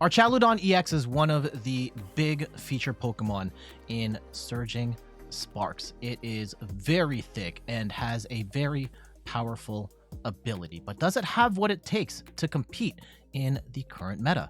Archaludon EX is one of the big feature Pokemon in Surging Sparks. It is very thick and has a very powerful ability, but does it have what it takes to compete in the current meta?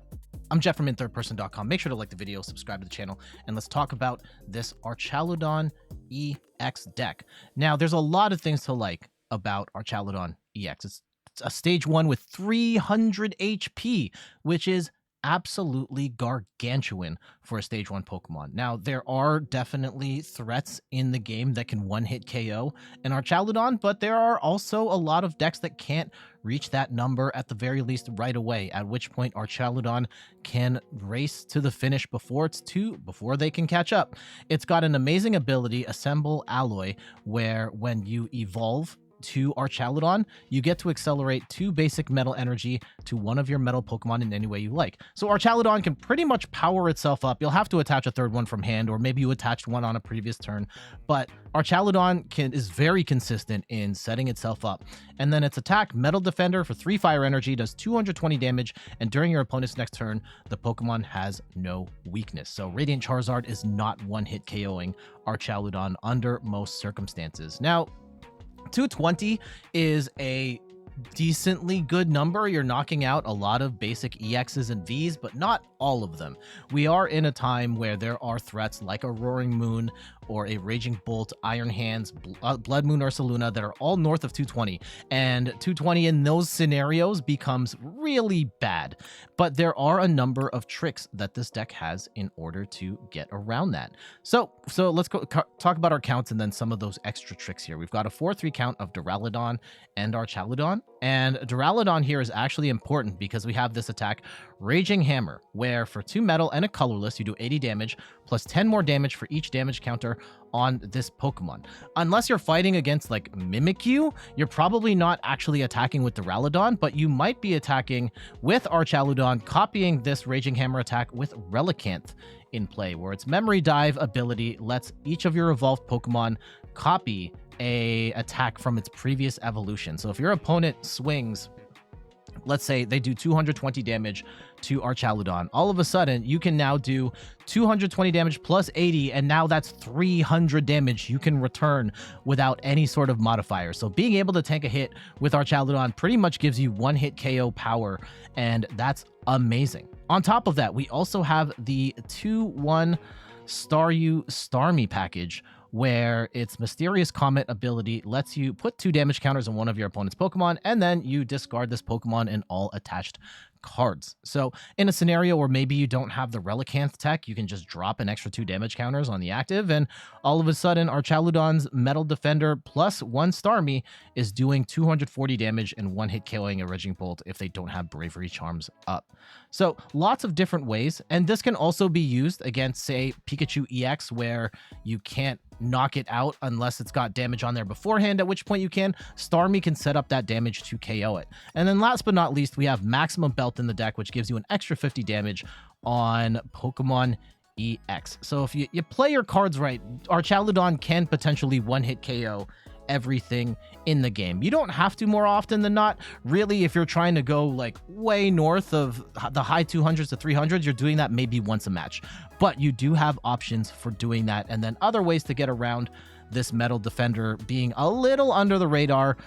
I'm Jeff from InThirdPerson.com. Make sure to like the video, subscribe to the channel, and let's talk about this Archaludon EX deck. Now, there's a lot of things to like about Archaludon EX. It's a stage 1 with 300 HP, which is absolutely gargantuan for a stage 1 Pokemon. Now, there are definitely threats in the game that can one-hit KO an Archaludon, but there are also a lot of decks that can't reach that number at the very least right away, at which point Archaludon can race to the finish before they can catch up. It's got an amazing ability, Assemble Alloy, where when you evolve to Archaludon, you get to accelerate 2 basic metal energy to one of your metal Pokemon in any way you like. So Archaludon can pretty much power itself up. You'll have to attach a third one from hand, or maybe you attached one on a previous turn, but Archaludon is very consistent in setting itself up. And then its attack, Metal Defender, for 3 fire energy, does 220 damage, and during your opponent's next turn, the Pokemon has no weakness. So Radiant Charizard is not one-hit KOing Archaludon under most circumstances. Now, 220 is a decently good number. You're knocking out a lot of basic EXs and Vs, but not all of them. We are in a time where there are threats like a Roaring Moon or a Raging Bolt, Iron Hands, Blood Moon Ursaluna that are all north of 220, and 220 in those scenarios becomes really bad. But there are a number of tricks that this deck has in order to get around that. So let's talk about our counts and then some of those extra tricks here. We've got a 4-3 count of Duraludon and Archaludon, and Duraludon here is actually important because we have this attack, Raging Hammer, where for 2 metal and a colorless, you do 80 damage plus 10 more damage for each damage counter on this Pokemon. Unless you're fighting against like Mimikyu, you're probably not actually attacking with Duraludon, but you might be attacking with Archaludon, copying this Raging Hammer attack with Relicanth in play, where its Memory Dive ability lets each of your evolved Pokemon copy a attack from its previous evolution. So if your opponent swings, let's say they do 220 damage to Archaludon, all of a sudden you can now do 220 damage plus 80, and now that's 300 damage you can return without any sort of modifier. So being able to tank a hit with Archaludon pretty much gives you one-hit KO power, and that's amazing. On top of that, we also have the 2-1 Staryu Starmie package, where its Mysterious Comet ability lets you put 2 damage counters on one of your opponent's Pokemon, and then you discard this Pokemon and all attached cards. So in a scenario where maybe you don't have the Relicanth tech, you can just drop an extra 2 damage counters on the active, and all of a sudden Archaludon's Metal Defender plus 1 Starmie is doing 240 damage and one-hit KOing a Raging Bolt if they don't have Bravery Charms up. So lots of different ways, and this can also be used against, say, Pikachu EX, where you can't knock it out unless it's got damage on there beforehand, at which point you can. Starmie can set up that damage to KO it. And then last but not least, we have Maximum Belt in the deck, which gives you an extra 50 damage on Pokemon EX. So if you play your cards right, Archaludon can potentially one-hit KO everything in the game. You don't have to more often than not. Really, if you're trying to go like way north of the high 200s to 300s, you're doing that maybe once a match. But you do have options for doing that, and then other ways to get around this Metal Defender being a little under the radar,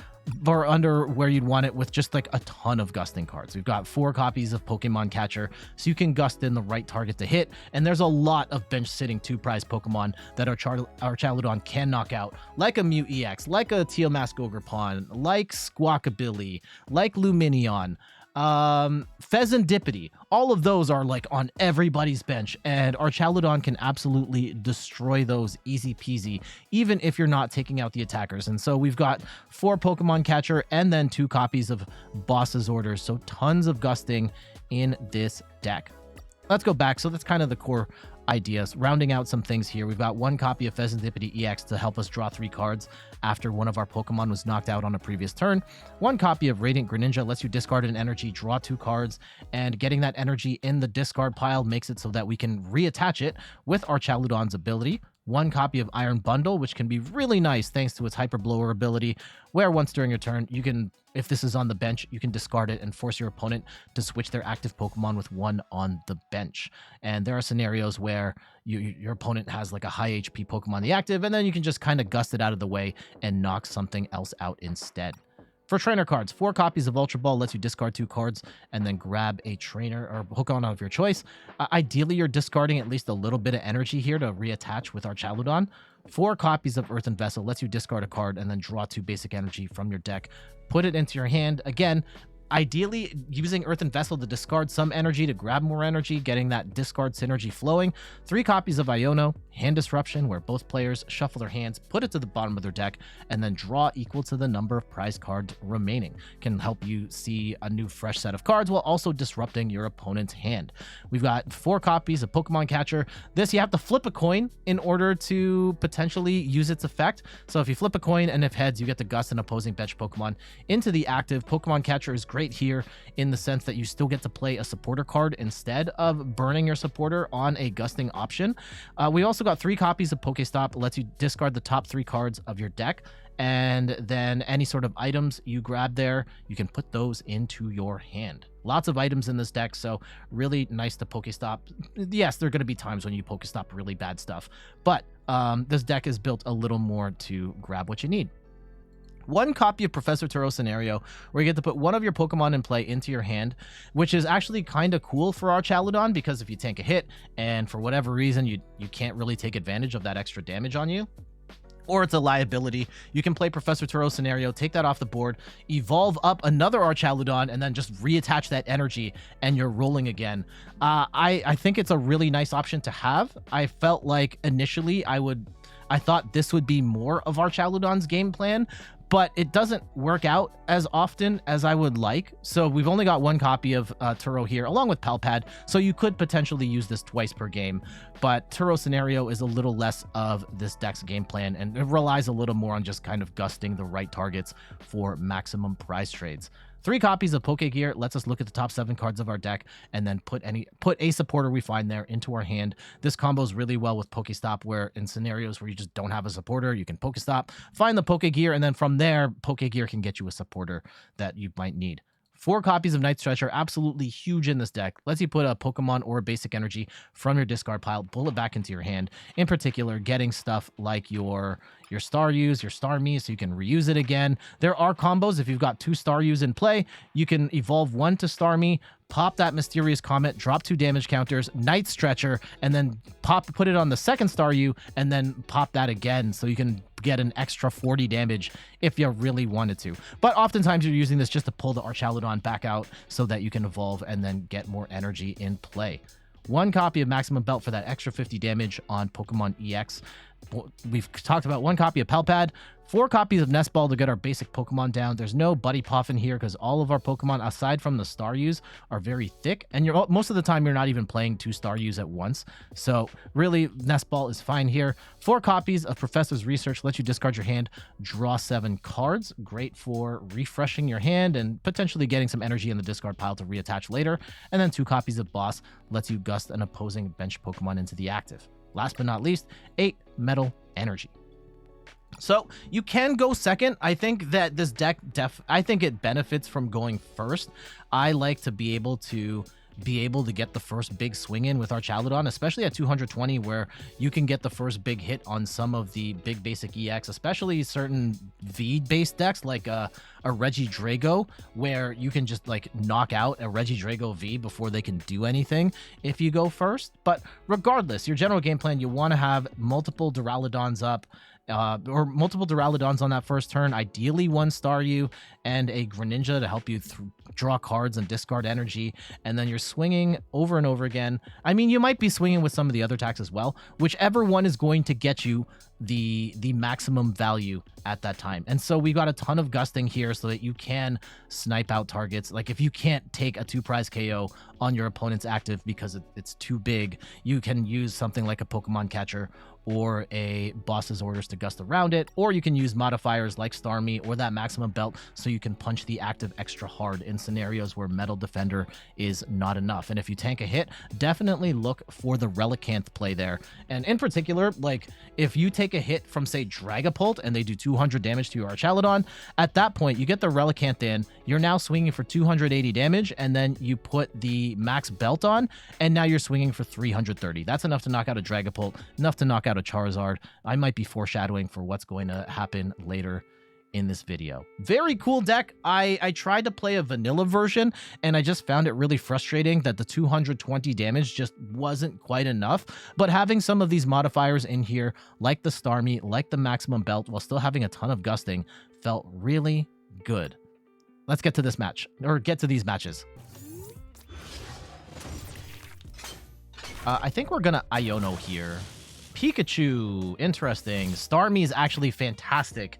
or under where you'd want it, with just like a ton of gusting cards. We've got 4 copies of Pokémon Catcher, so you can gust in the right target to hit, and there's a lot of bench sitting 2-prize Pokemon that Archaludon can knock out, like a Mew EX, like a Tealmask Ogrepon, like Squawkabilly, like Lumineon, Fezandipiti. All of those are like on everybody's bench, and Archaludon can absolutely destroy those easy peasy, even if you're not taking out the attackers. And so we've got 4 Pokemon Catcher and then 2 copies of Boss's Orders, so tons of gusting in this deck. Let's go back. So that's kind of the core ideas. Rounding out some things here, we've got 1 copy of Fezandipiti EX to help us draw 3 cards after one of our Pokemon was knocked out on a previous turn. 1 copy of Radiant Greninja lets you discard an energy, draw 2 cards, and getting that energy in the discard pile makes it so that we can reattach it with Archaludon's ability. 1 copy of Iron Bundle, which can be really nice thanks to its Hyper Blower ability, where once during your turn, you can, if this is on the bench, you can discard it and force your opponent to switch their active Pokemon with 1 on the bench. And there are scenarios where your opponent has like a high HP Pokemon the active, and then you can just kind of gust it out of the way and knock something else out instead. For trainer cards, 4 copies of Ultra Ball lets you discard 2 cards and then grab a trainer or Pokemon of your choice. Ideally, you're discarding at least a little bit of energy here to reattach with Archaludon. 4 copies of Earthen Vessel lets you discard a card and then draw 2 basic energy from your deck. Put it into your hand. Again, ideally using Earthen Vessel to discard some energy to grab more energy, getting that discard synergy flowing. 3 copies of Iono, Hand Disruption, where both players shuffle their hands, put it to the bottom of their deck, and then draw equal to the number of prize cards remaining. Can help you see a new fresh set of cards while also disrupting your opponent's hand. We've got 4 copies of Pokémon Catcher. This, you have to flip a coin in order to potentially use its effect. So if you flip a coin and if heads, you get to gust an opposing bench Pokemon into the active. Pokémon Catcher is great here in the sense that you still get to play a supporter card instead of burning your supporter on a gusting option. We also got 3 copies of PokéStop. It lets you discard the top 3 cards of your deck, and then any sort of items you grab there, you can put those into your hand. Lots of items in this deck, so really nice to PokéStop. Yes, there are going to be times when you PokéStop really bad stuff, but this deck is built a little more to grab what you need. 1 copy of Professor Turo Scenario, where you get to put 1 of your Pokemon in play into your hand, which is actually kind of cool for Archaludon, because if you tank a hit and for whatever reason you can't really take advantage of that extra damage on you, or it's a liability, you can play Professor Turo Scenario, take that off the board, evolve up another Archaludon, and then just reattach that energy, and you're rolling again. I think it's a really nice option to have. I felt like initially I thought this would be more of Archaludon's game plan, but it doesn't work out as often as I would like. So we've only got 1 copy of Turo here, along with Pal Pad, so you could potentially use this twice per game. But Turo Scenario is a little less of this deck's game plan, and it relies a little more on just kind of gusting the right targets for maximum prize trades. 3 copies of Pokégear lets us look at the top 7 cards of our deck and then put a supporter we find there into our hand. This combos really well with PokéStop, where in scenarios where you just don't have a supporter, you can PokéStop, find the Pokégear, and then from there, Pokégear can get you a supporter that you might need. 4 copies of Night Stretcher, absolutely huge in this deck. Lets you put a Pokemon or a basic energy from your discard pile, pull it back into your hand. In particular, getting stuff like your Staryus, your Starmie, so you can reuse it again. There are combos. If you've got 2 Staryus in play, you can evolve 1 to Starmie, pop that Mysterious Comet, drop 2 damage counters, Night Stretcher, and then put it on the second Staryu, and then pop that again, so you can get an extra 40 damage if you really wanted to. But oftentimes you're using this just to pull the Archaludon back out so that you can evolve and then get more energy in play. 1 copy of Maximum Belt for that extra 50 damage on Pokemon EX. We've talked about 1 copy of Pal Pad, 4 copies of Nest Ball to get our basic Pokemon down. There's no Buddy Puff in here because all of our Pokemon, aside from the Staryus, are very thick, and most of the time you're not even playing 2 Staryus at once. So really, Nest Ball is fine here. 4 copies of Professor's Research lets you discard your hand, draw 7 cards. Great for refreshing your hand and potentially getting some energy in the discard pile to reattach later. And then 2 copies of Boss lets you gust an opposing bench Pokemon into the active. Last but not least, 8 Metal Energy. So you can go second. I think that this deck I think it benefits from going first. I like to be able to get the first big swing in with Archaludon, especially at 220, where you can get the first big hit on some of the big basic EX, especially certain V-based decks like a Regidrago, where you can just like knock out a Regidrago V before they can do anything if you go first. But regardless, your general game plan, you want to have multiple Duraludons up, or multiple Duraludons on that first turn, ideally 1 Staryu and a Greninja to help you draw cards and discard energy, and then you're swinging over and over again. I mean, you might be swinging with some of the other attacks as well. Whichever one is going to get you the maximum value at that time. And so we got a ton of gusting here so that you can snipe out targets. Like if you can't take a 2-prize KO on your opponent's active because it's too big, you can use something like a Pokemon Catcher or a Boss's Orders to gust around it, or you can use modifiers like Starmie or that Maximum Belt so you can punch the active extra hard in scenarios where Metal Defender is not enough. And if you tank a hit, definitely look for the Relicanth play there. And in particular, like if you take a hit from say Dragapult and they do 200 damage to your Archaludon, at that point you get the Relicanth in, you're now swinging for 280 damage, and then you put the Max Belt on, and now you're swinging for 330. That's enough to knock out a Dragapult, enough to knock out a Charizard. I might be foreshadowing for what's going to happen later in this video. Very cool deck. I tried to play a vanilla version and I just found it really frustrating that the 220 damage just wasn't quite enough. But having some of these modifiers in here, like the Starmie, like the Maximum Belt, while still having a ton of gusting, felt really good. Let's get to this match, or get to these matches. I think we're gonna Iono here. Pikachu, interesting. Starmie is actually fantastic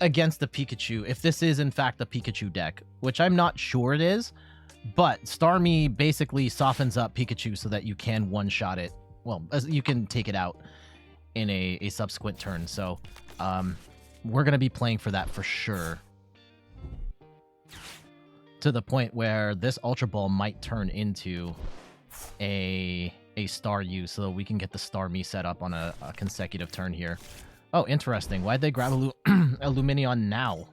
against the Pikachu, if this is in fact the Pikachu deck, which I'm not sure it is, but Starmie basically softens up Pikachu so that you can one-shot it. Well, you can take it out in a subsequent turn, so we're going to be playing for that for sure. To the point where this Ultra Ball might turn into a Staryu so that we can get the Starmie set up on a consecutive turn here. Oh, interesting. Why'd they grab Lumineon now?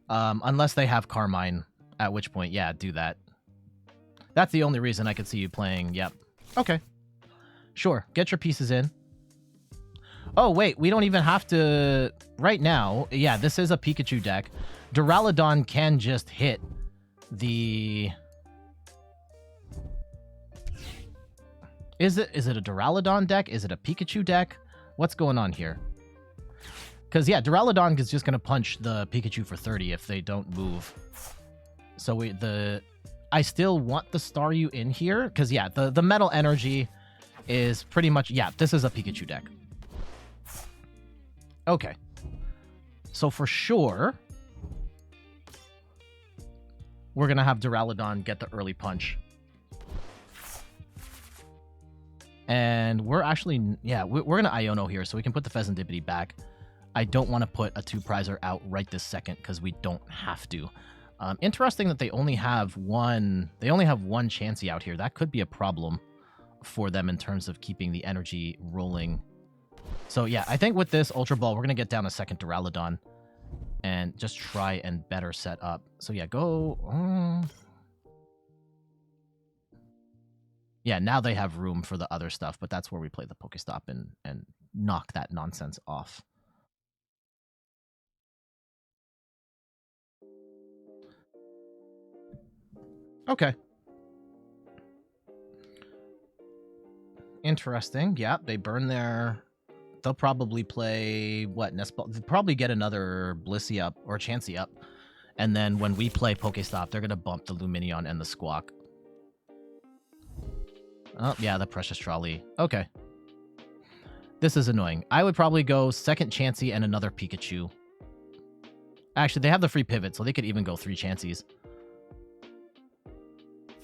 Unless they have Carmine, at which point, yeah, do that. That's the only reason I could see you playing. Yep. Okay. Sure. Get your pieces in. Oh, wait. We don't even have to... Right now, yeah, this is a Pikachu deck. Duraludon can just hit the... Is it a Duraludon deck? Is it a Pikachu deck? What's going on here? Because, yeah, Duraludon is just going to punch the Pikachu for 30 if they don't move. So I still want the Staryu in here. Because, yeah, the Metal Energy is pretty much... Yeah, this is a Pikachu deck. Okay. So, for sure, we're going to have Duraludon get the early punch. And we're actually, yeah, we're going to Iono here, so we can put the Fezandipiti back. I don't want to put a 2-prizer out right this second, because we don't have to. Interesting that they only have one Chansey out here. That could be a problem for them in terms of keeping the energy rolling. So yeah, I think with this Ultra Ball, we're going to get down a second Duraludon and just try and better set up. So yeah, go... Yeah, now they have room for the other stuff, but that's where we play the PokéStop and knock that nonsense off. Okay. Interesting. Yeah, they burn their... They'll probably play, what, Nest Ball? They'll probably get another Blissey up, or Chansey up. And then when we play PokéStop, they're going to bump the Lumineon and the Squawk. Oh, yeah, the Precious Trolley. Okay. This is annoying. I would probably go second Chansey and another Pikachu. Actually, they have the free pivot, so they could even go 3 Chanseys.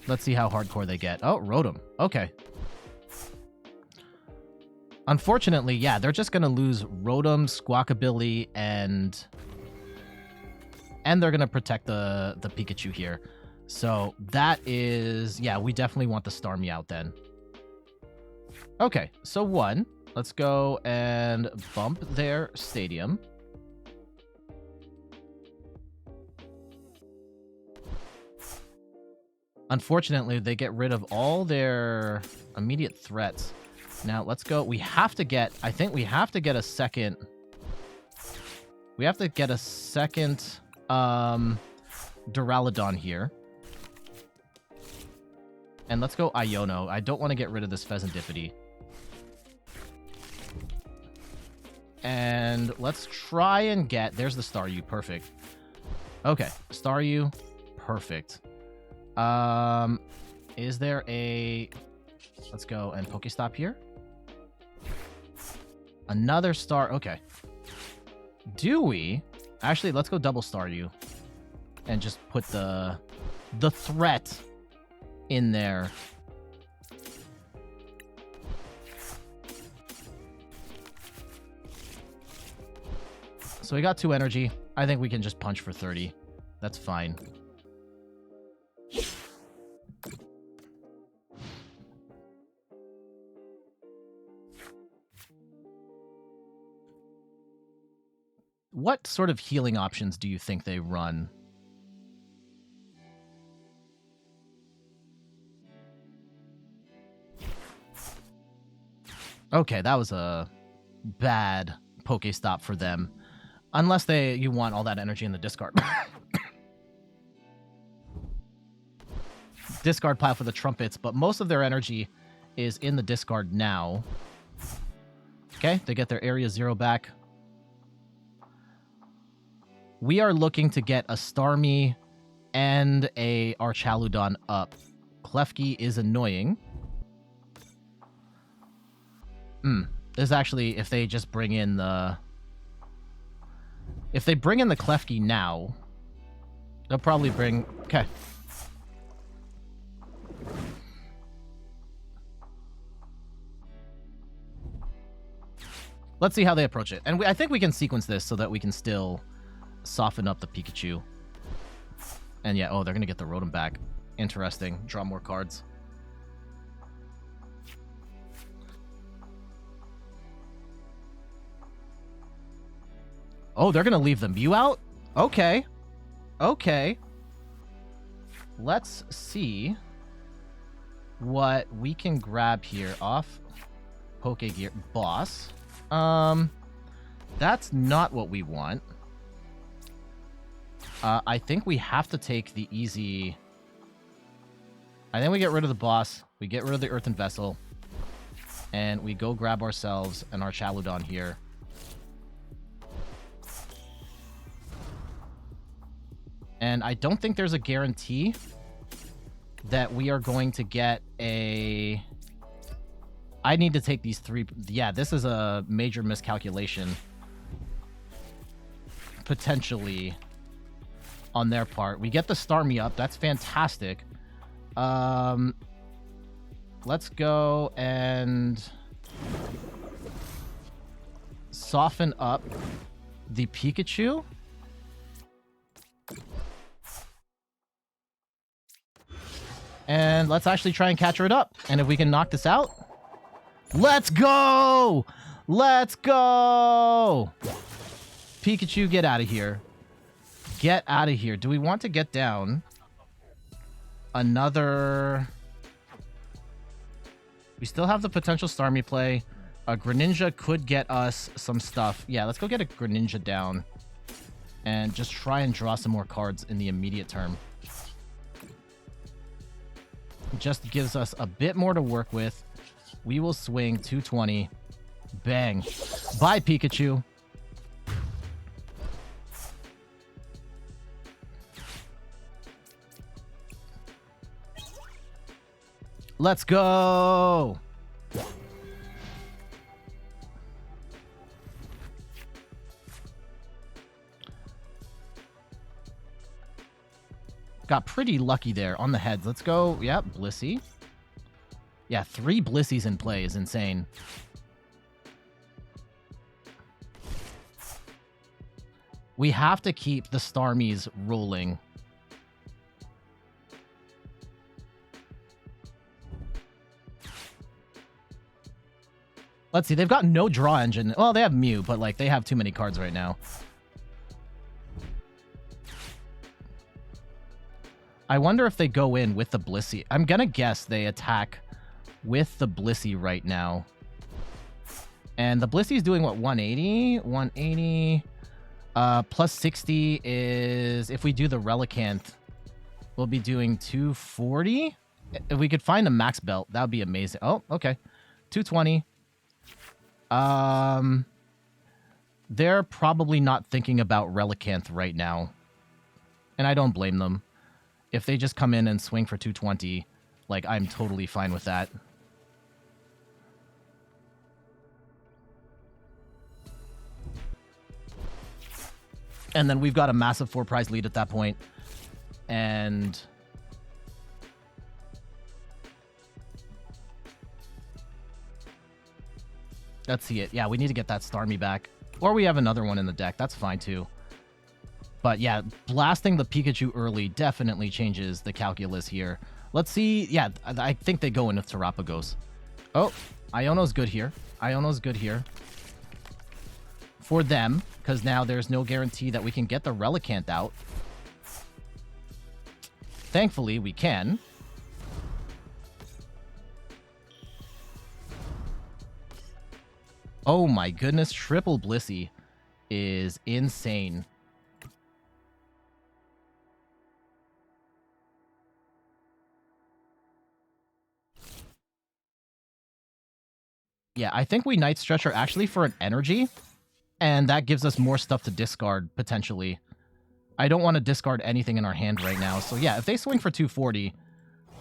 Let's see how hardcore they get. Oh, Rotom. Okay. Unfortunately, yeah, they're just going to lose Rotom, Squawkabilly, and they're going to protect the Pikachu here. So that is... Yeah, we definitely want the Starmie out then. Okay, so 1. Let's go and bump their Stadium. Unfortunately, they get rid of all their immediate threats. Now, let's go. We have to get... I think we have to get a second... We have to get a second Duraludon here. And let's go Iono. I don't want to get rid of this Fezandipiti. And let's try and get... There's the Staryu. Perfect. Okay. Staryu. Perfect. Is there a... Let's go and PokéStop here. Another star. Okay. Do we? Actually, let's go double Staryu. And just put the threat in there. So we got 2 energy. I think we can just punch for 30. That's fine. What sort of healing options do you think they run? Okay, that was a bad PokéStop for them. Unless you want all that energy in the discard. Discard pile for the trumpets, but most of their energy is in the discard now. Okay, they get their area 0 back. We are looking to get a Starmie and a Archaludon up. Klefki is annoying. This is actually, if they just bring in the... If they bring in the Klefki now, they'll probably bring... Okay. Let's see how they approach it. And I think we can sequence this so that we can still soften up the Pikachu. And yeah, oh, they're going to get the Rotom back. Interesting. Draw more cards. Oh, they're going to leave the Mew out? Okay. Okay. Let's see what we can grab here off Pokégear. Boss. That's not what we want. I think we have to take the easy... I think we get rid of the boss. We get rid of the Earthen Vessel. And we go grab ourselves an Archaludon here. And I don't think there's a guarantee that we are going to get a... I need to take these 3... Yeah, this is a major miscalculation. Potentially on their part. We get the Starmie up. That's fantastic. Let's go and soften up the Pikachu. And let's actually try and catcher it up. And if we can knock this out... Let's go! Let's go! Pikachu, get out of here. Get out of here. Do we want to get down another... We still have the potential Starmie play. A Greninja could get us some stuff. Yeah, let's go get a Greninja down. And just try and draw some more cards in the immediate term. It just gives us a bit more to work with. We will swing 220. Bang. Bye, Pikachu. Let's go. Got pretty lucky there on the heads. Let's go. Yep, Blissey. Yeah, 3 Blissies in play is insane. We have to keep the Starmies rolling. Let's see, they've got no draw engine. Well, they have Mew, but like they have too many cards right now. I wonder if they go in with the Blissey. I'm gonna guess they attack with the Blissey right now. And the Blissey's doing what, 180? 180. Plus 60 is, if we do the Relicanth, we'll be doing 240. If we could find a max belt, that would be amazing. Oh, okay. 220. They're probably not thinking about Relicanth right now. And I don't blame them. If they just come in and swing for 220, like, I'm totally fine with that. And then we've got a massive 4-prize lead at that point. And let's see it. Yeah, we need to get that Starmie back. Or we have another one in the deck. That's fine, too. But yeah, blasting the Pikachu early definitely changes the calculus here. Let's see. Yeah, I think they go into Terapagos. Oh, Iono's good here. Iono's good here. For them, because now there's no guarantee that we can get the Relicanth out. Thankfully, we can. Oh my goodness, triple Blissey is insane. Yeah, I think we Night Stretcher actually for an energy, and that gives us more stuff to discard, potentially. I don't want to discard anything in our hand right now, so yeah, if they swing for 240,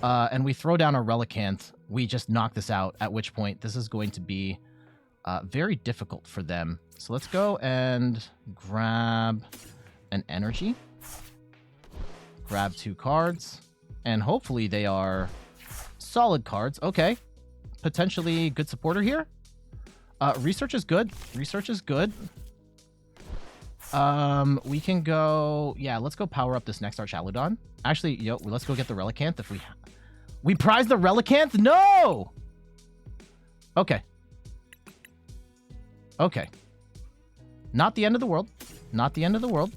and we throw down a Relicanth, we just knock this out, at which point this is going to be very difficult for them. So let's go and grab an energy. Grab 2 cards, and hopefully they are solid cards. Okay. Potentially good supporter here. Research is good. Research is good. We can go... Yeah, let's go power up this next Archaludon. Actually, yo, let's go get the Relicanth if we... We prize the Relicanth? No! Okay. Okay. Not the end of the world. Not the end of the world.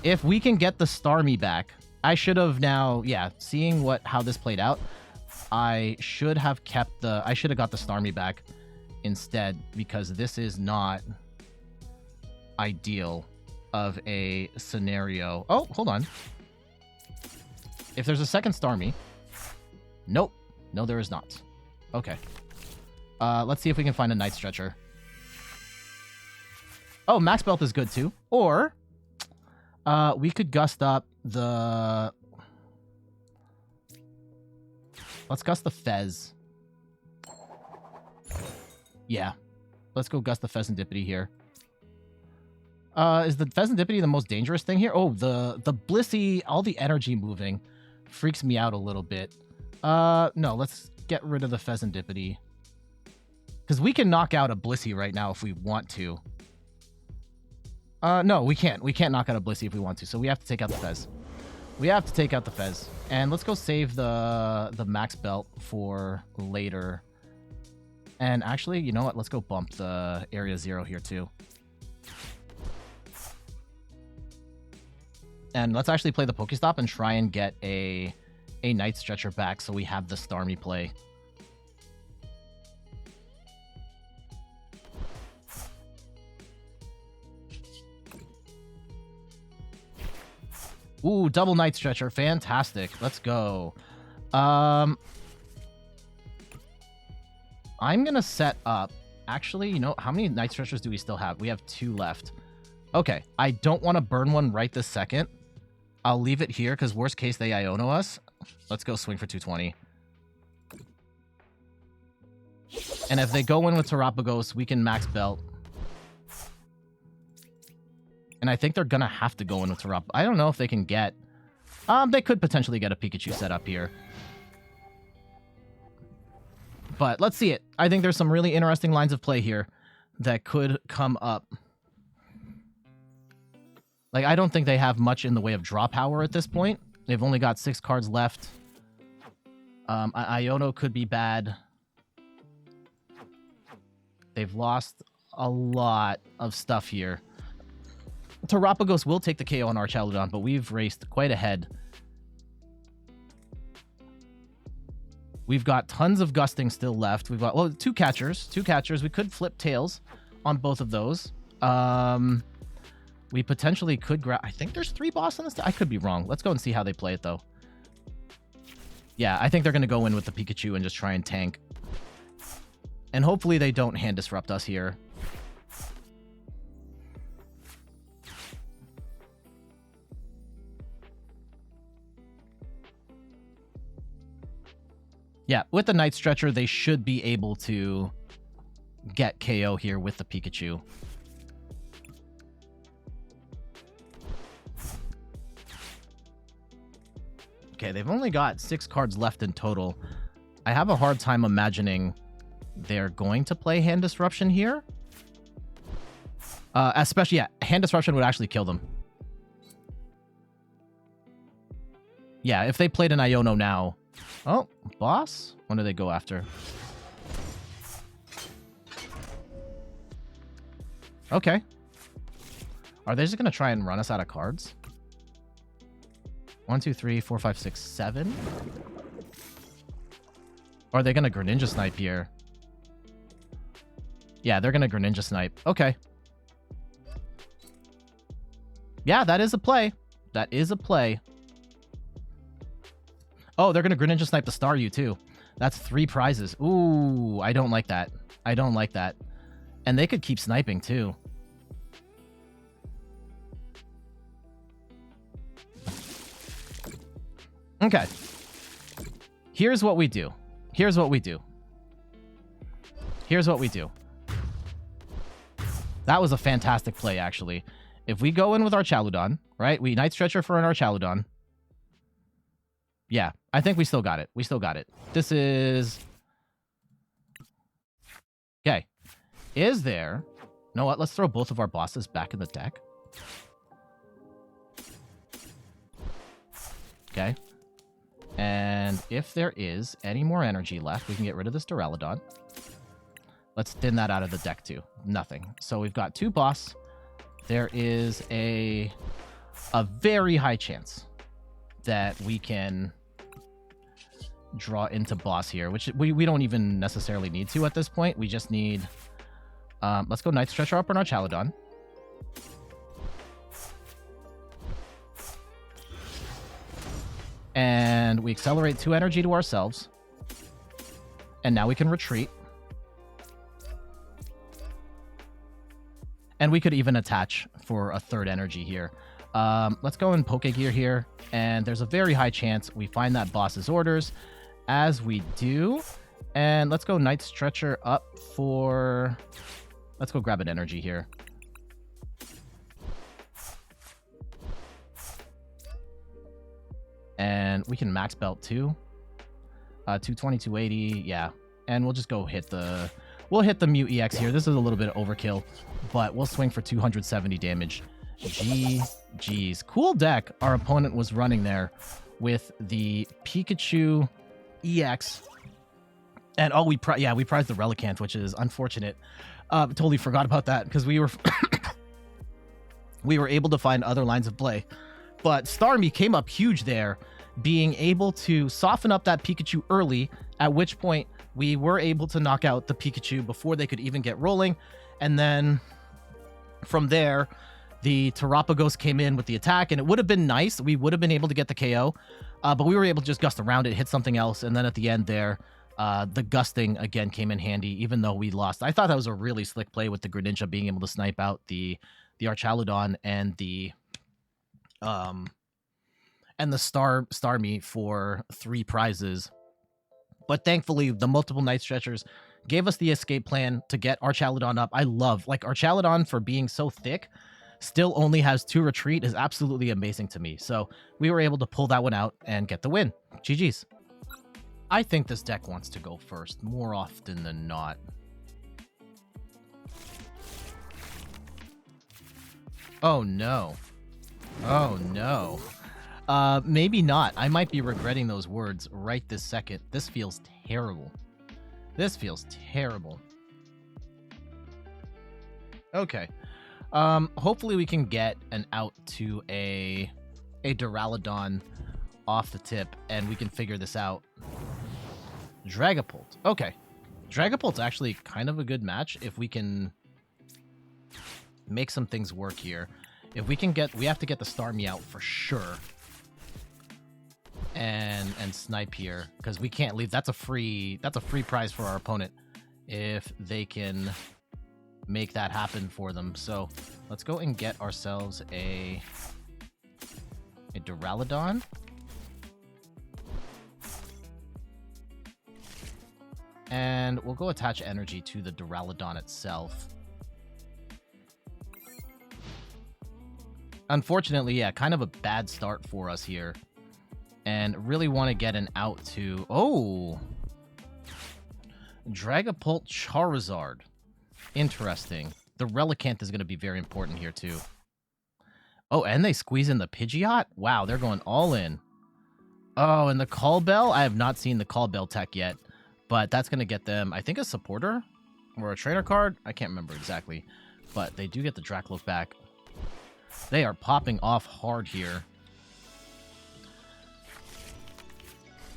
If we can get the Starmie back... I should have now, yeah, seeing how this played out, I should have kept the, I should have got the Starmie back instead, because this is not ideal of a scenario. Oh, hold on. If there's a second Starmie, nope. No, there is not. Okay. Let's see if we can find a Night Stretcher. Oh, Max Belt is good too. Or we could gust up the... Let's gust the Fez. Yeah. Let's go gust the Fezandipiti here. Is the Fezandipiti the most dangerous thing here? Oh, the Blissey, all the energy moving freaks me out a little bit. No, let's get rid of the Fezandipiti. Because we can knock out a Blissey right now if we want to. No, we can't. We can't knock out a Blissey if we want to, so we have to take out the Fez. We have to take out the Fez. And let's go save the Max Belt for later. And actually, you know what? Let's go bump the Area 0 here, too. And let's actually play the PokéStop and try and get a Night Stretcher back so we have the Starmie play. Ooh, double Night Stretcher. Fantastic. Let's go. I'm going to set up... Actually, you know, how many Night Stretchers do we still have? We have 2 left. Okay. I don't want to burn one right this second. I'll leave it here, because worst case, they Iono us. Let's go swing for 220. And if they go in with Terapagos, we can Max Belt. And I think they're going to have to go in with Terapagos. I don't know if they can get... they could potentially get a Pikachu set up here. But let's see it. I think there's some really interesting lines of play here that could come up. Like, I don't think they have much in the way of draw power at this point. They've only got 6 cards left. Iono could be bad. They've lost a lot of stuff here. Terapagos will take the KO on Archaludon, but we've raced quite ahead. We've got tons of gusting still left. We've got, well, 2 catchers. 2 catchers. We could flip tails on both of those. We potentially could grab... I think there's 3 boss on this. I could be wrong. Let's go and see how they play it, though. Yeah, I think they're going to go in with the Pikachu and just try and tank. And hopefully they don't hand disrupt us here. Yeah, with the Night Stretcher, they should be able to get KO here with the Pikachu. Okay, they've only got 6 cards left in total. I have a hard time imagining they're going to play Hand Disruption here. Especially, yeah, Hand Disruption would actually kill them. Yeah, if they played an Iono now. Oh, boss? When do they go after? Okay. Are they just going to try and run us out of cards? 1, 2, 3, 4, 5, 6, 7? Or are they going to Greninja Snipe here? Yeah, they're going to Greninja Snipe. Okay. Yeah, that is a play. That is a play. Oh, they're going to Greninja Snipe the Staryu too. That's 3 prizes. Ooh, I don't like that. I don't like that. And they could keep sniping too. Okay. Here's what we do. Here's what we do. Here's what we do. That was a fantastic play, actually. If we go in with our Archaludon, right? We Night Stretcher for an Archaludon. Yeah, I think we still got it. We still got it. This is... Okay. Is there... You know what? Let's throw both of our bosses back in the deck. Okay. And if there is any more energy left, we can get rid of this Duraludon. Let's thin that out of the deck too. Nothing. So we've got 2 boss. There is a very high chance that we can draw into boss here, which we don't even necessarily need to at this point. We just need... let's go Night Stretcher up on our Archaludon. And we accelerate 2 energy to ourselves. And now we can retreat. And we could even attach for a 3rd energy here. Let's go in Pokégear here. And there's a very high chance we find that boss's orders. As we do. And let's go Night Stretcher up for... Let's go grab an energy here. And we can max belt too. 220, 280, yeah. And we'll just go hit the... We'll hit the Mew EX here. This is a little bit of overkill, but we'll swing for 270 damage. GG's. Cool deck our opponent was running there with the Pikachu EX. And oh, we prized the Relicanth, which is unfortunate. Totally forgot about that because we were we were able to find other lines of play. But Starmie came up huge there, being able to soften up that Pikachu early, at which point we were able to knock out the Pikachu before they could even get rolling. And then from there, the Terapagos came in with the attack, and it would have been nice. We would have been able to get the KO, but we were able to just gust around it, hit something else, and then at the end there, the gusting again came in handy, even though we lost. I thought that was a really slick play with the Greninja being able to snipe out the Archaludon and the Starmie for 3 prizes. But thankfully, the multiple Night Stretchers gave us the escape plan to get Archaludon up. I love, like, Archaludon for being so thick, still only has 2 retreat is absolutely amazing to me. So we were able to pull that one out and get the win. GG's. I think this deck wants to go first more often than not. Oh no. Oh no. Maybe not. I might be regretting those words right this second. This feels terrible. This feels terrible. Okay. Hopefully we can get an out to a Duraludon off the tip, and we can figure this out. Dragapult. Okay. Dragapult's actually kind of a good match if we can make some things work here. If we can get... We have to get the Starmie out for sure. And snipe here, because we can't leave. That's a free prize for our opponent if they can make that happen for them. So let's go and get ourselves a Duraludon. And we'll go attach energy to the Duraludon itself. Unfortunately, yeah, kind of a bad start for us here. and really want to get an out to... Oh! Dragapult Charizard. Interesting. The Relicanth is going to be very important here, too. Oh, and they squeeze in the Pidgeot? Wow, they're going all in. Oh, and the Call Bell? I have not seen the Call Bell tech yet, but that's going to get them, I think, a supporter or a trainer card. I can't remember exactly, but they do get the Dracloak back. They are popping off hard here.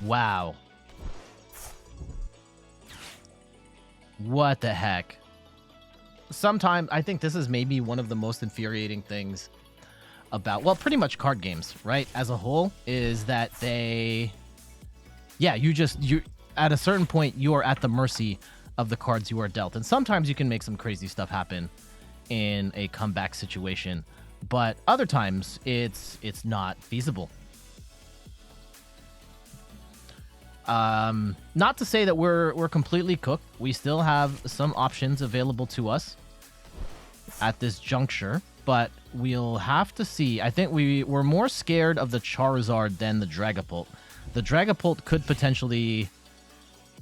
Wow. What the heck? Sometimes, I think this is maybe one of the most infuriating things about, well, pretty much card games, right? As a whole, is that they, yeah, you at a certain point, you are at the mercy of the cards you are dealt. And sometimes you can make some crazy stuff happen in a comeback situation, but other times it's not feasible. Not to say that we're completely cooked. We still have some options available to us at this juncture, but we'll have to see. I think we're more scared of the Charizard than the Dragapult. The Dragapult could potentially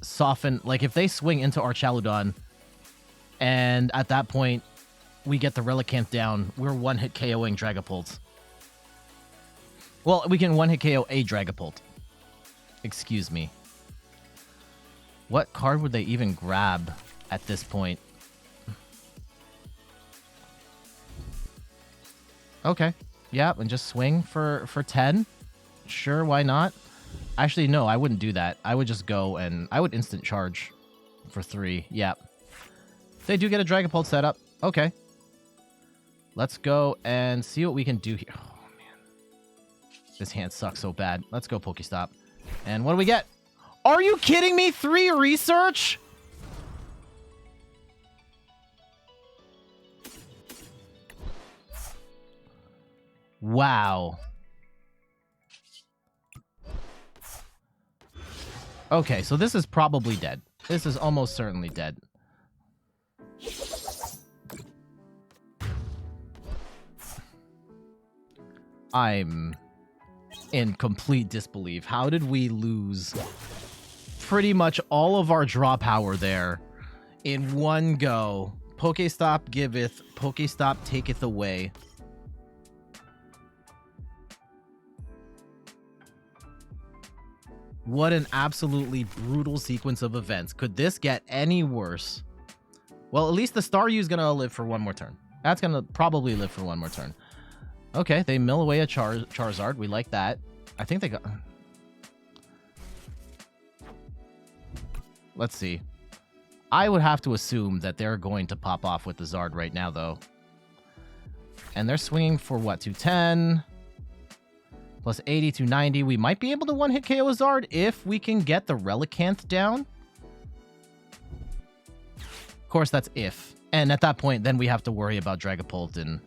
soften, like if they swing into Archaludon, and at that point we get the Relicanth down, we're one-hit KOing Dragapults. Well, we can one-hit KO a Dragapult. Excuse me. What card would they even grab at this point? Okay. Yeah, and just swing for 10. Sure, why not? Actually, no, I wouldn't do that. I would just go and I would instant charge for 3. Yeah. They do get a Dragapult setup. Okay. Let's go and see what we can do here. Oh, man. This hand sucks so bad. Let's go PokéStop. And what do we get? Are you kidding me? 3 research? Wow. Okay, so this is probably dead. This is almost certainly dead. I'm in complete disbelief. How did we lose pretty much all of our draw power there in one go? PokéStop giveth, PokéStop taketh away. What an absolutely brutal sequence of events. Could this get any worse? Well, at least the Staryu is going to live for one more turn. That's going to probably live for one more turn. Okay, they mill away a Charizard. We like that. I think they got... Let's see. I would have to assume that they're going to pop off with the Zard right now, though. And they're swinging for, what, 210? Plus 80 to 90. We might be able to one-hit KO a Zard if we can get the Relicanth down. Of course, that's if. And at that point, then we have to worry about Dragapult and...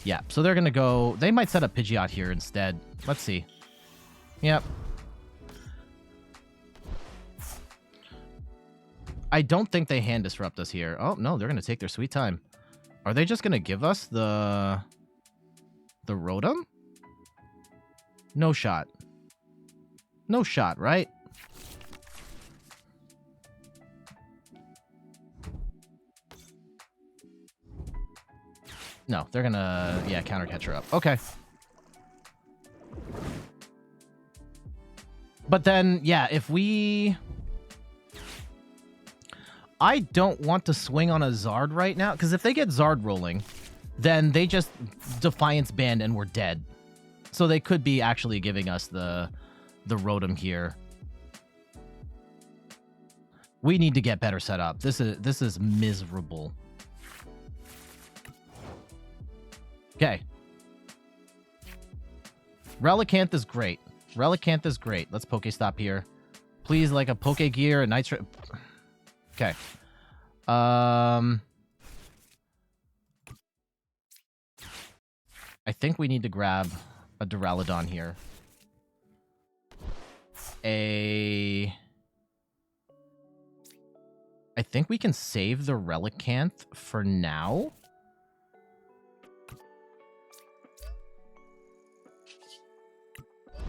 Yeah, so they're going to go... They might set up Pidgeot here instead. Let's see. Yep. I don't think they hand disrupt us here. Oh, no, they're going to take their sweet time. Are they just going to give us the Rotom? No shot. No shot, right? No, they're gonna, yeah, counter catch her up. Okay. But then, yeah, if we... I don't want to swing on a Zard right now, because if they get Zard rolling, then they just Defiance Band and we're dead. So they could be actually giving us the Rotom here. We need to get better set up. This is miserable. Okay. Relicanth is great. Relicanth is great. Let's PokéStop here. Please, like a Pokégear, a Night Stretcher. Okay. I think we need to grab a Duraludon here. I think we can save the Relicanth for now.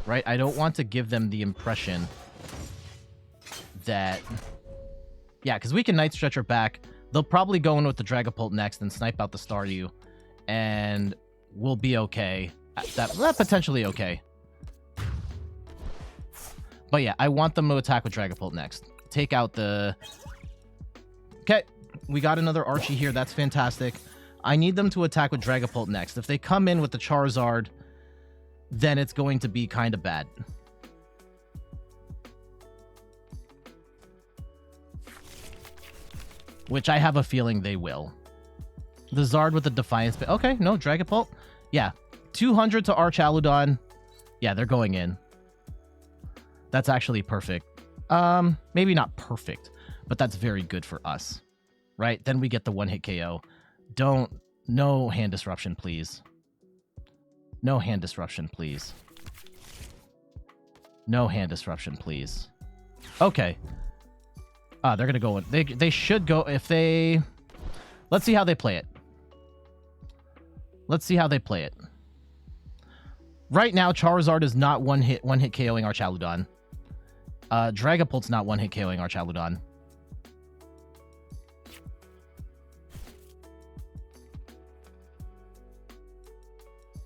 right? I don't want to give them the impression that... Yeah, because we can Night Stretcher back. They'll probably go in with the Dragapult next and snipe out the Staryu. And we'll be okay. That potentially okay. But yeah, I want them to attack with Dragapult next. Take out the... Okay, we got another Archie here. That's fantastic. I need them to attack with Dragapult next. If they come in with the Charizard, then it's going to be kind of bad. Which I have a feeling they will. The Zard with the Defiance... Okay, no, Dragapult. Yeah, 200 to Archaludon. Yeah, they're going in. That's actually perfect. Maybe not perfect, but that's very good for us. Right? Then we get the one-hit KO. No hand disruption, please. No hand disruption, please. No hand disruption, please. Okay. They're going to go in. They should go if they... Let's see how they play it. Let's see how they play it. Right now, Charizard is not one-hit KOing Archaludon. Dragapult's not one-hit KOing Archaludon.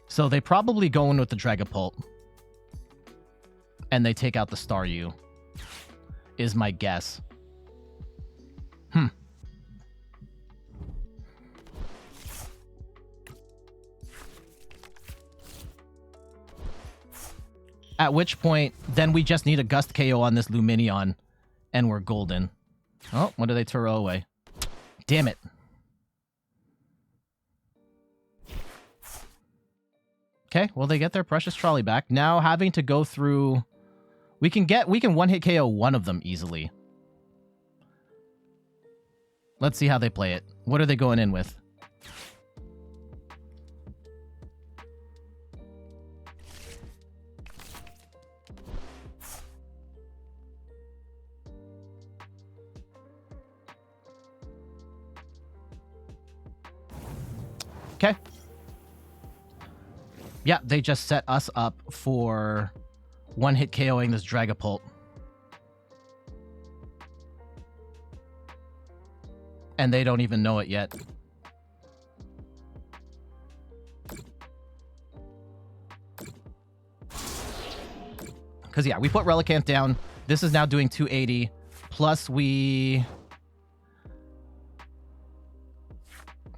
So they probably go in with the Dragapult. And they take out the Staryu. Is my guess. At which point, then we just need a Gust KO on this Lumineon, and we're golden. Oh, what do they Turo away? Damn it. Okay, well, they get their precious trolley back. Now having to go through... We can one-hit KO one of them easily. Let's see how they play it. What are they going in with? Okay. Yeah, they just set us up for one-hit KOing this Dragapult. And they don't even know it yet. Because, yeah, we put Relicanth down. This is now doing 280. Plus, we...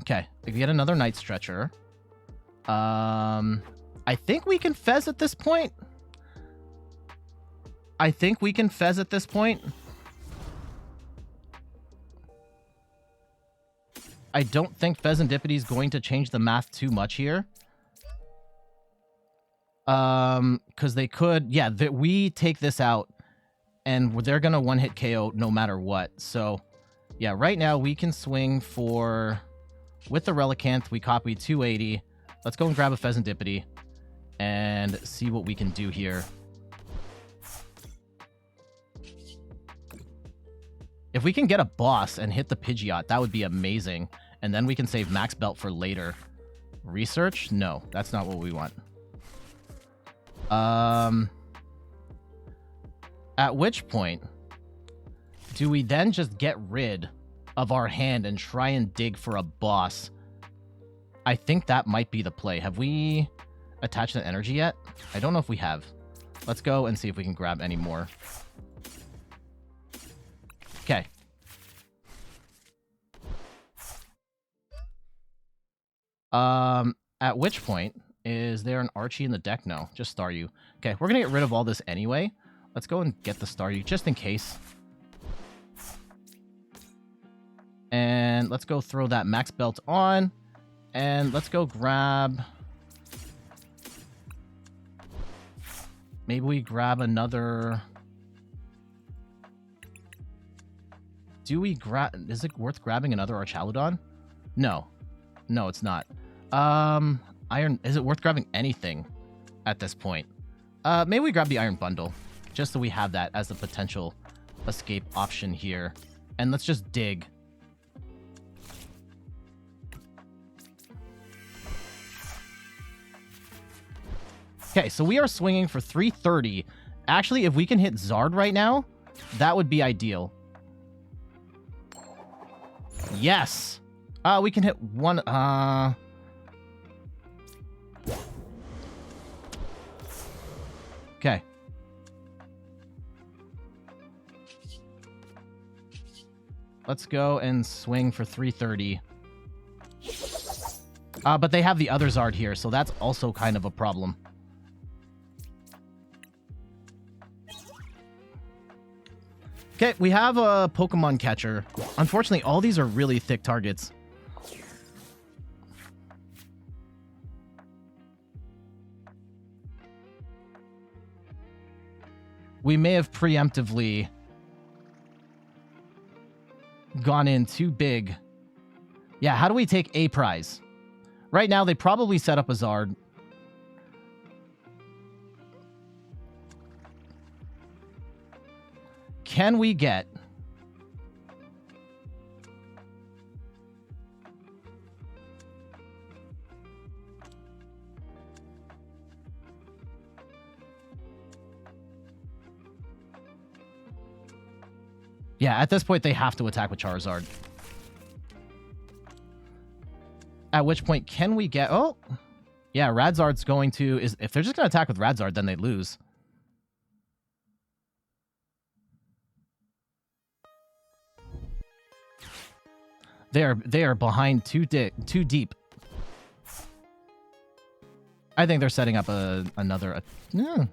Okay, we get another Night Stretcher. I think we can Fez at this point. I think we can Fez at this point. I don't think Fezandipiti is going to change the math too much here. Because they could... Yeah, we take this out, and they're going to one-hit KO no matter what. So, yeah, right now we can swing for... With the Relicanth, we copy 280. Let's go and grab a Fezandipiti and see what we can do here. If we can get a boss and hit the Pidgeot, that would be amazing. And then we can save Max Belt for later. Research? No, that's not what we want. At which point, do we then just get rid of our hand and try and dig for a boss? I think that might be the play. Have we attached an energy yet? I don't know if we have. Let's go and see if we can grab any more. Okay. At which point, is there an Archie in the deck? No, just Staryu. Okay, we're gonna get rid of all this anyway. Let's go and get the Staryu, just in case. And let's go throw that Max Belt on. And let's go grab... Maybe we grab another... Do we grab... Is it worth grabbing another Archaludon? No. No, it's not. Iron... Is it worth grabbing anything at this point? Maybe we grab the Iron Bundle. Just so we have that as a potential escape option here. And let's just dig. Okay, so we are swinging for 330. Actually, if we can hit Zard right now, that would be ideal. Yes. We can hit one. Okay. Let's go and swing for 330. But they have the other Zard here, so that's also kind of a problem. Okay, we have a Pokemon Catcher. Unfortunately, all these are really thick targets. We may have preemptively gone in too big. Yeah, how do we take a prize? Right now, they probably set up a Zard. Can we get... Yeah, at this point, they have to attack with Charizard. At which point, can we get... Oh! Yeah, Radzard's going to... If they're just going to attack with Radzard, then they lose. They are behind too deep. I think they're setting up another...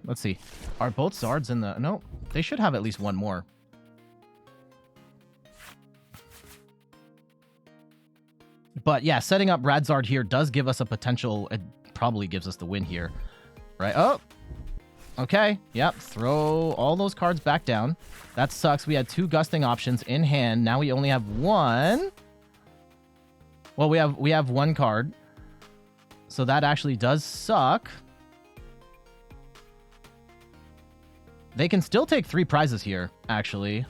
let's see. Are both Zards in the... No, they should have at least one more. But yeah, setting up Radzard here does give us a potential... It probably gives us the win here. Right? Oh! Okay. Yep. Throw all those cards back down. That sucks. We had 2 gusting options in hand. Now we only have 1. Well, we have 1 card. So that actually does suck. They can still take 3 prizes here, actually.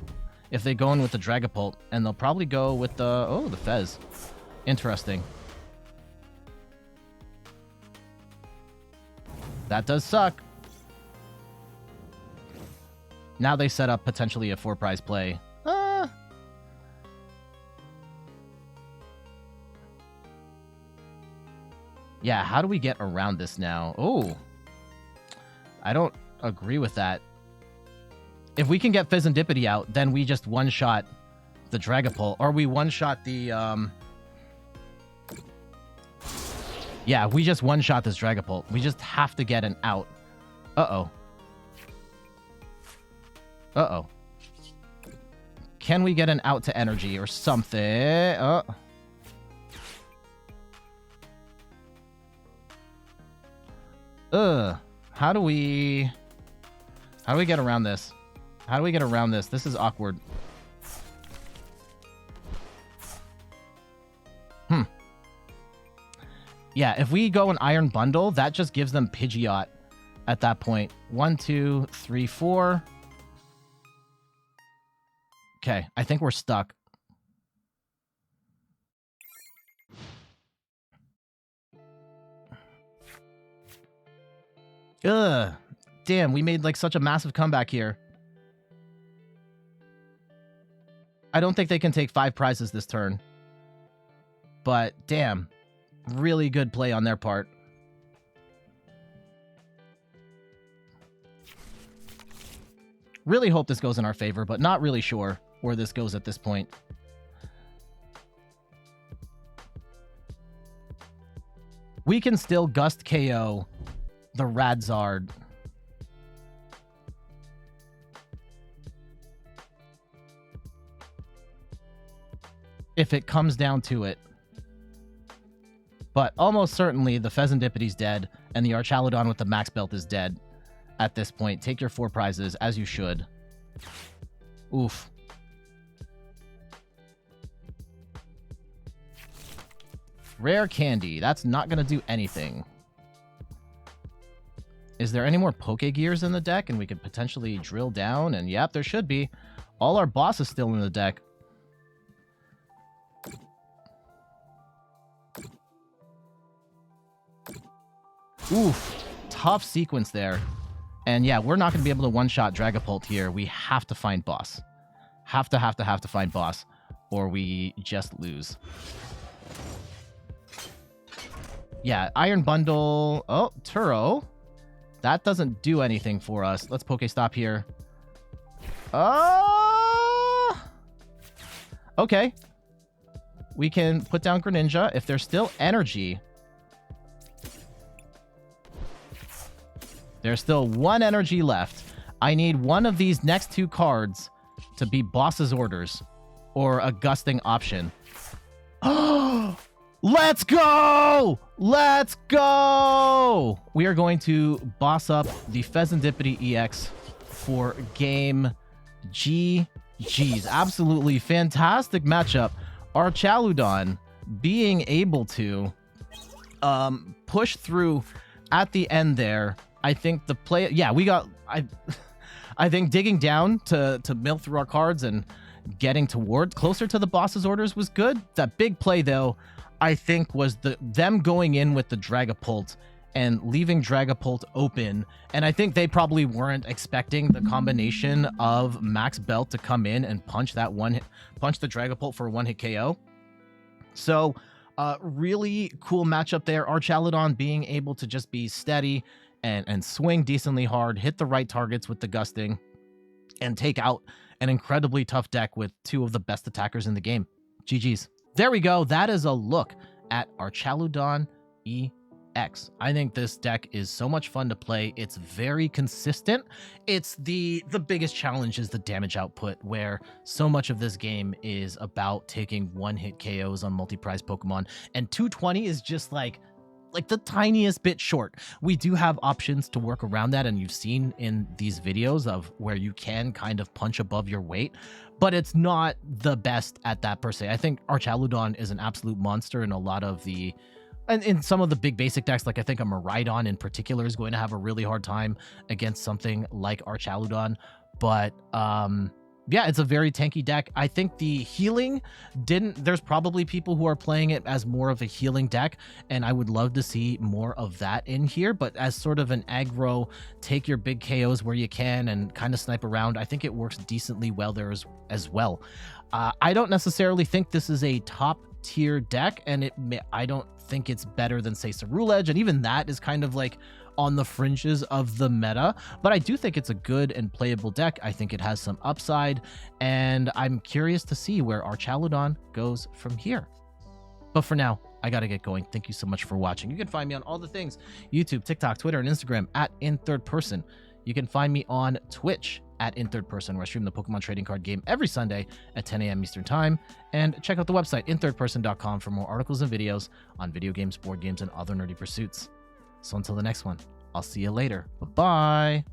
If they go in with the Dragapult. And they'll probably go with the... Oh, the Fez. Interesting. That does suck. Now they set up potentially a 4-prize play. Yeah, how do we get around this now? Oh. I don't agree with that. If we can get Fezandipiti out, then we just one-shot the Dragapult. Or we one-shot the... Yeah, we just one-shot this Dragapult. We just have to get an out. Uh-oh. Uh-oh. Can we get an out to energy or something? How do we get around this? How do we get around this? This is awkward. Yeah, if we go an Iron Bundle, that just gives them Pidgeot at that point. 1, 2, 3, 4. Okay, I think we're stuck. Ugh. Damn, we made like such a massive comeback here. I don't think they can take 5 prizes this turn. But damn. Really good play on their part. Really hope this goes in our favor, but not really sure where this goes at this point. We can still Gust KO the Radzard. If it comes down to it. But almost certainly the Fezandipiti's dead, and the Archaludon with the Max Belt is dead at this point. Take your 4 prizes, as you should. Oof. Rare Candy. That's not going to do anything. Is there any more Pokégears in the deck? And we could potentially drill down, and yep, there should be. All our boss is still in the deck. Oof. tough sequence there. And yeah, we're not going to be able to one-shot Dragapult here. We have to find boss. Have to find boss, or we just lose. Yeah, Iron Bundle. Oh, Turo. That doesn't do anything for us. Let's PokéStop here. Okay. We can put down Greninja. If there's still energy. There's still one energy left. I need one of these next two cards to be boss's orders or a gusting option. Let's go! Let's go! We are going to boss up the Fezandipiti EX for game GG's. Absolutely fantastic matchup. Archaludon being able to push through at the end there. I think the play... Yeah, we got... I think digging down to mill through our cards and getting toward closer to the boss's orders was good. That big play, though, I think was them going in with the Dragapult and leaving Dragapult open. And I think they probably weren't expecting the combination of Max Belt to come in and punch the Dragapult for a one-hit KO. So, really cool matchup there. Archaludon being able to just be steady and swing decently hard, hit the right targets with the gusting, and take out an incredibly tough deck with two of the best attackers in the game. GG's. There we go. That is a look at Archaludon EX. I think this deck is so much fun to play. It's very consistent. It's the biggest challenge is the damage output, where so much of this game is about taking one-hit KOs on multi-prize Pokemon, and 220 is just like the tiniest bit short. We do have options to work around that, and you've seen in these videos of where you can kind of punch above your weight, but it's not the best at that per se. I think Archaludon is an absolute monster in a lot of the... And in some of the big basic decks, like I think a Miraidon in particular is going to have a really hard time against something like Archaludon. But yeah, it's a very tanky deck. I think the healing there's probably people who are playing it as more of a healing deck, and I would love to see more of that in here. But as sort of an aggro, take your big KOs where you can and kind of snipe around, I think it works decently well there as well. I don't necessarily think this is a top tier deck, and I don't think it's better than, say, Ceruledge, and even that is kind of like on the fringes of the meta, but I do think it's a good and playable deck. I think it has some upside, and I'm curious to see where Archaludon goes from here. But for now, I gotta get going. Thank you so much for watching. You can find me on all the things: YouTube, TikTok, Twitter, and Instagram at InThirdPerson. You can find me on Twitch at InThirdPerson, where I stream the Pokemon trading card game every Sunday at 10 a.m. Eastern Time. And check out the website, inthirdperson.com, for more articles and videos on video games, board games, and other nerdy pursuits. So until the next one, I'll see you later. Bye-bye.